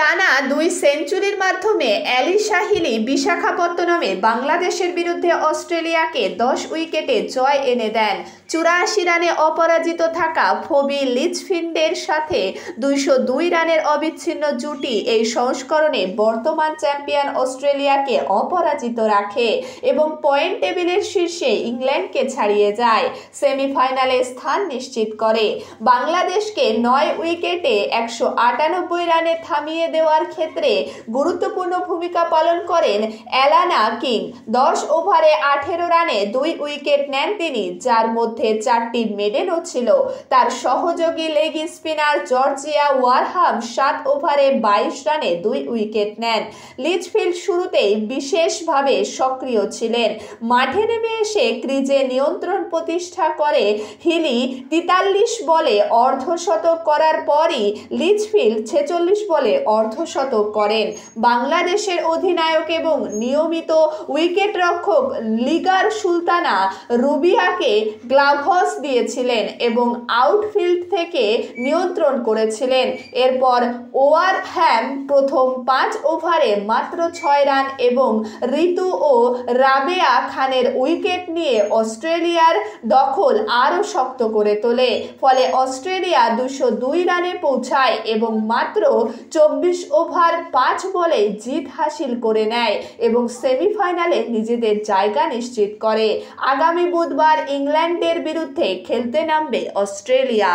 টানা ২ সেঞ্চুরির মাধ্যমে অ্যালিশা হিলি বিশাখাপত্তনমে বাংলাদেশের বিরুদ্ধে অস্ট্রেলিয়াকে ১০ উইকেটে জয় এনে দেন। ৮৪ রানে অপরাজিত থাকা ফবি লিচফিল্ডের সাথে ২০২ রানের অবিচ্ছিন্ন জুটি এই সংস্করণে বর্তমান চ্যাম্পিয়ন অস্ট্রেলিয়াকে অপরাজিত রাখে এবং পয়েন্ট টেবিলের শীর্ষে ইংল্যান্ডকে ছাড়িয়ে যায়, সেমিফাইনালে স্থান নিশ্চিত করে। বাংলাদেশকে ৯ উইকেটে ১৯৮ রানে থামিয়ে দেওয়ার ক্ষেত্রে গুরুত্বপূর্ণ ভূমিকা পালন করেন অ্যালানা কিং। ১০ ওভারে ১৮ রানে ২ উইকেট নেন তিনি, যার মধ্যে ৪টি মেডেনও ছিল। তার সহযোগী লেগ স্পিনার জর্জিয়া ওয়ারহাম ৭ ওভারে ২২ রানে ২ উইকেট নেন। লিচফিল্ড শুরুতেই বিশেষভাবে সক্রিয় ছিলেন। মাঠে নেমে এসে ক্রিজে নিয়ন্ত্রণ প্রতিষ্ঠা করে হিলি ৪৩ বলে অর্ধশতক করার পরই লিচফিল্ড ৪৬ বলে অর্ধশতক করেন। বাংলাদেশের অধিনায়ক এবং নিয়মিত উইকেটরক্ষক লিগার সুলতানা রুবিয়াকে গ্লাভস দিয়েছিলেন এবং আউটফিল্ড থেকে নিয়ন্ত্রণ করেছিলেন। এরপর ওয়ারহ্যাম প্রথম ৫ ওভারে মাত্র ৬ রান এবং ঋতু ও রাবেয়া খানের উইকেট নিয়ে অস্ট্রেলিয়ার দখল আরও শক্ত করে তোলে। ফলে অস্ট্রেলিয়া ২০২ রানে পৌঁছায় এবং মাত্র ২৪ ওভার ৫ বলে জিত হাসিল করে নেয় এবং সেমিফাইনালে নিজেদের জায়গা নিশ্চিত করে। আগামী বুধবার ইংল্যান্ডের বিরুদ্ধে খেলতে নামবে অস্ট্রেলিয়া।